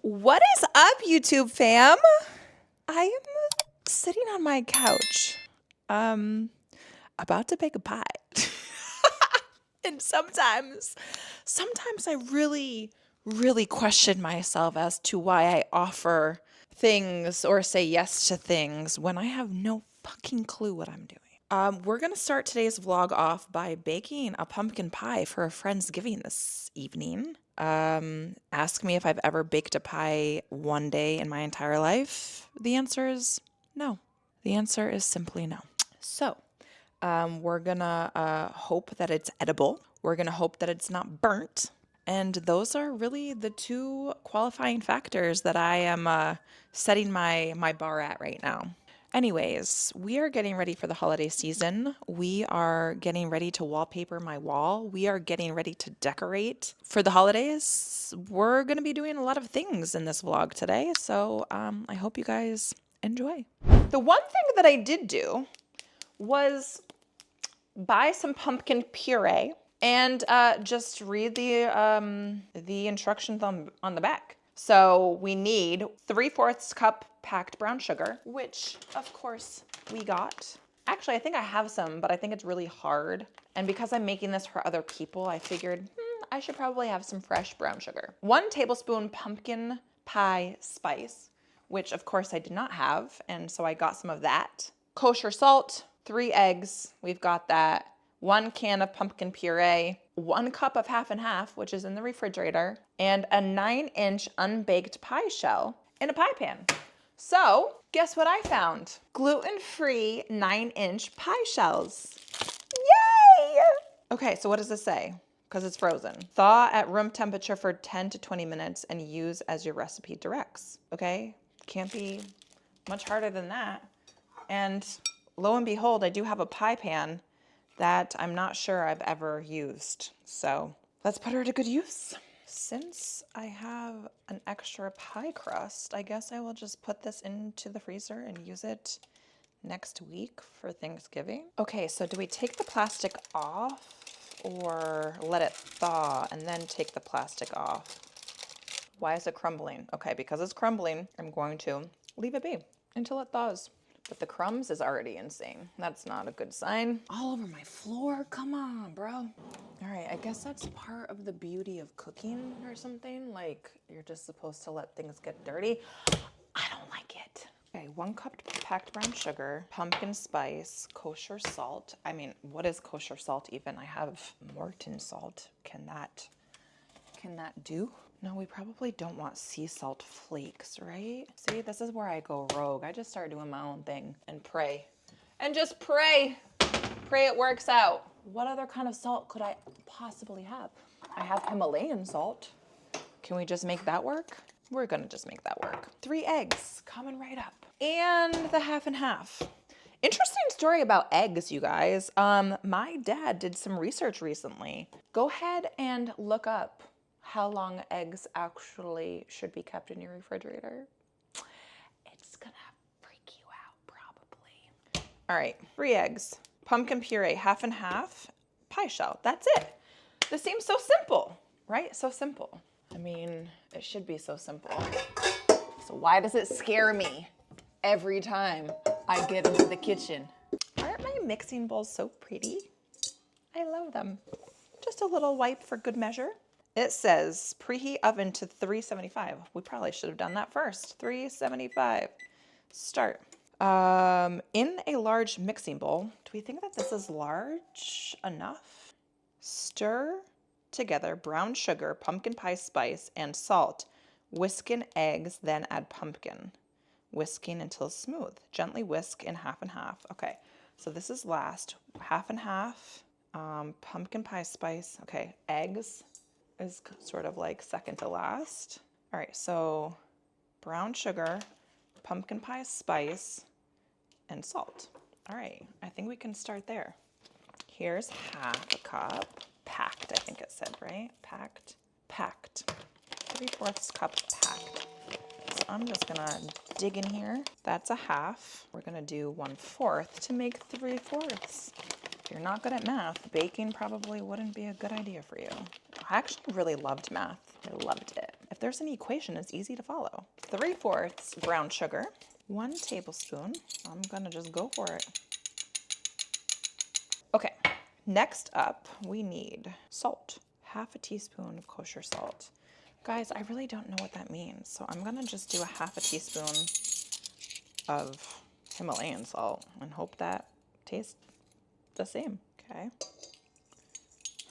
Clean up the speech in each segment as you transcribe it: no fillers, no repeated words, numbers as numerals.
What is up, YouTube fam? I am sitting on my couch, about to bake a pie. And sometimes I really question myself as to why I offer things or say yes to things when I have no fucking clue what I'm doing. We're gonna start today's vlog off by baking a pumpkin pie for a Friendsgiving this evening. Ask me if I've ever baked a pie one day in my entire life. The answer is no. The answer is simply no. So, we're gonna hope that it's edible. We're gonna hope that it's not burnt. And those are really the two qualifying factors that I am setting my bar at right now. Anyways, we are getting ready for the holiday season. We are getting ready to wallpaper my wall. We are getting ready to decorate for the holidays. We're going to be doing a lot of things in this vlog today, so I hope you guys enjoy. The one thing that I did do was buy some pumpkin puree and just read the instructions on the back. So we need 3/4 cup packed brown sugar, which of course we got. Actually, I think I have some, but I think it's really hard. And because I'm making this for other people, I figured I should probably have some fresh brown sugar. 1 tablespoon pumpkin pie spice, which of course I did not have, and so I got some of that. Kosher salt, 3 eggs, we've got that. 1 can of pumpkin puree, 1 cup of half and half, which is in the refrigerator, and a 9-inch unbaked pie shell in a pie pan. So, guess what I found? Gluten-free 9-inch pie shells. Yay! Okay, so what does this say? Because it's frozen. Thaw at room temperature for 10 to 20 minutes and use as your recipe directs. Okay, can't be much harder than that. And lo and behold, I do have a pie pan that I'm not sure I've ever used. So let's put her to good use. Since I have an extra pie crust, I guess I will just put this into the freezer and use it next week for Thanksgiving. Okay, so do we take the plastic off or let it thaw and then take the plastic off? Why is it crumbling? Okay, because it's crumbling, I'm going to leave it be until it thaws. But the crumbs is already insane. That's not a good sign. All over my floor, come on, bro. All right, I guess that's part of the beauty of cooking or something. Like, you're just supposed to let things get dirty. I don't like it. Okay, 1 cup packed brown sugar, pumpkin spice, kosher salt. I mean, what is kosher salt even? I have Morton salt. Can that do? No, we probably don't want sea salt flakes, right? See, this is where I go rogue. I just start doing my own thing and pray. And just pray. Pray it works out. What other kind of salt could I possibly have? I have Himalayan salt. Can we just make that work? We're gonna just make that work. 3 eggs coming right up. And the half and half. Interesting story about eggs, you guys. My dad did some research recently. Go ahead and look up how long eggs actually should be kept in your refrigerator. It's gonna freak you out, probably. All right, 3 eggs, pumpkin puree, half and half, pie shell. That's it. This seems so simple, right? So simple. I mean, it should be so simple. So why does it scare me every time I get into the kitchen? Aren't my mixing bowls so pretty? I love them. Just a little wipe for good measure. It says preheat oven to 375. We probably should have done that first. 375. Start. In a large mixing bowl, do we think that this is large enough? Stir together brown sugar, pumpkin pie spice, and salt. Whisk in eggs, then add pumpkin. Whisking until smooth. Gently whisk in half and half. Okay, so this is last. Half and half. Pumpkin pie spice. Okay, eggs is sort of like second to last. All right, so brown sugar, pumpkin pie spice, and salt. All right, I think we can start there. Here's half a cup. Packed, I think it said, right? Packed. 3/4 cup packed. So I'm just gonna dig in here. That's a half. We're gonna do 1/4 to make 3/4. If you're not good at math, baking probably wouldn't be a good idea for you. I actually really loved math. I loved it. If there's an equation. It's easy to follow. 3/4 brown sugar, 1 tablespoon. I'm gonna just go for it. Okay, next up, we need salt. 1/2 teaspoon of kosher salt. Guys, I really don't know what that means, so I'm gonna just do 1/2 teaspoon of Himalayan salt and hope that tastes the same. Okay,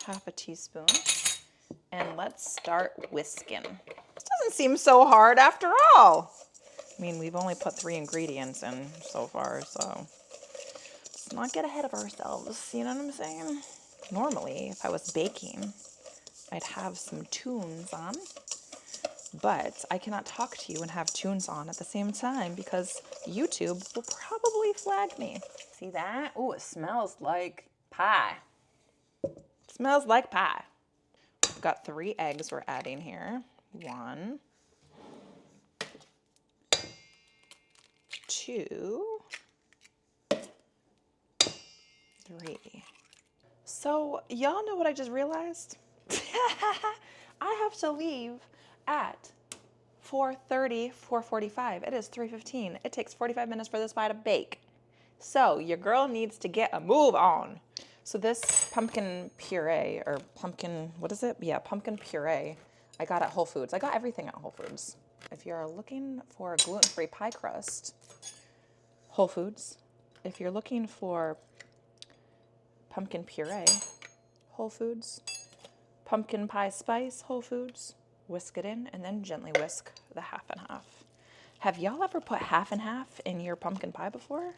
1/2 teaspoon. And let's start whisking. This doesn't seem so hard after all. I mean, we've only put 3 ingredients in so far, so let's not get ahead of ourselves, you know what I'm saying? Normally, if I was baking, I'd have some tunes on, but I cannot talk to you and have tunes on at the same time because YouTube will probably flag me. See that? Ooh, it smells like pie. It smells like pie. We've got 3 eggs we're adding here. 1, 2, 3. So y'all know what I just realized? I have to leave at 4:30, 4:45. It is 3:15. It takes 45 minutes for this pie to bake. So your girl needs to get a move on. So this pumpkin puree, or pumpkin, what is it? Yeah, pumpkin puree, I got at Whole Foods. I got everything at Whole Foods. If you're looking for a gluten-free pie crust, Whole Foods. If you're looking for pumpkin puree, Whole Foods. Pumpkin pie spice, Whole Foods. Whisk it in and then gently whisk the 1/2 and 1/2. Have y'all ever put 1/2 and 1/2 in your pumpkin pie before?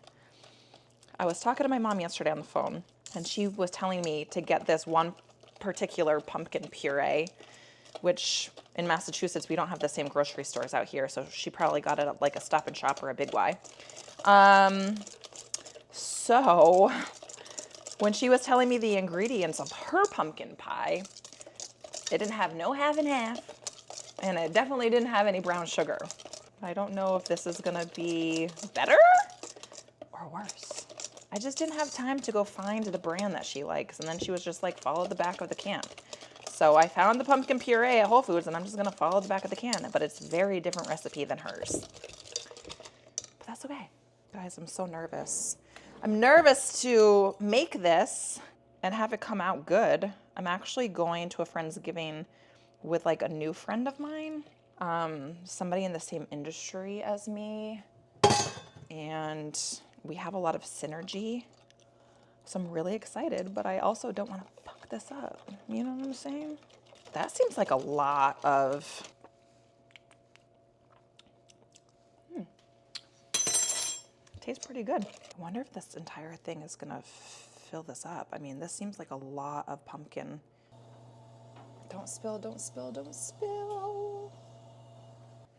I was talking to my mom yesterday on the phone, and she was telling me to get this one particular pumpkin puree, which in Massachusetts, we don't have the same grocery stores out here, so she probably got it at like a Stop and Shop or a Big Y. So when she was telling me the ingredients of her pumpkin pie, it didn't have no 1/2 and 1/2, and it definitely didn't have any brown sugar. I don't know if this is gonna be better or worse. I just didn't have time to go find the brand that she likes, and then she was just like, follow the back of the can. So I found the pumpkin puree at Whole Foods, and I'm just gonna follow the back of the can, but it's a very different recipe than hers. But that's okay. Guys, I'm so nervous. I'm nervous to make this and have it come out good. I'm actually going to a Friendsgiving with like a new friend of mine, somebody in the same industry as me, and we have a lot of synergy. So I'm really excited, but I also don't want to fuck this up. You know what I'm saying? That seems like a lot of... Tastes pretty good. I wonder if this entire thing is gonna fill this up. I mean, this seems like a lot of pumpkin. Don't spill, don't spill, don't spill.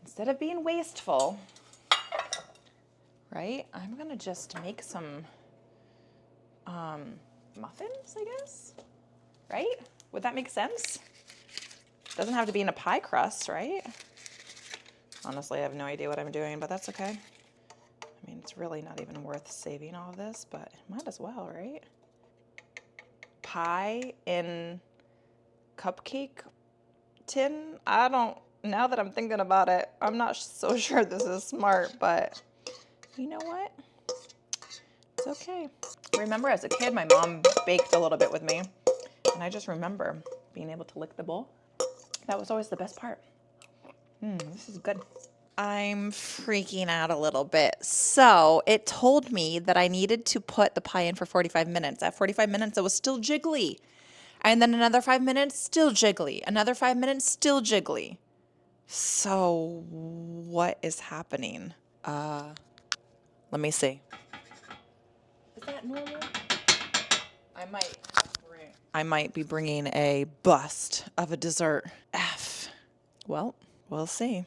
Instead of being wasteful, right? I'm gonna just make some muffins, I guess, right? Would that make sense? Doesn't have to be in a pie crust, right? Honestly, I have no idea what I'm doing, but that's okay. I mean, it's really not even worth saving all of this, but might as well, right? Pie in cupcake tin? Now that I'm thinking about it, I'm not so sure this is smart, but you know what? It's okay. Remember as a kid, my mom baked a little bit with me, and I just remember being able to lick the bowl. That was always the best part. This is good. I'm freaking out a little bit. So it told me that I needed to put the pie in for 45 minutes. At 45 minutes, it was still jiggly. And then another 5 minutes, still jiggly. Another 5 minutes, still jiggly. So what is happening? Let me see. Is that normal? I might be bringing a bust of a dessert. F. Well, we'll see.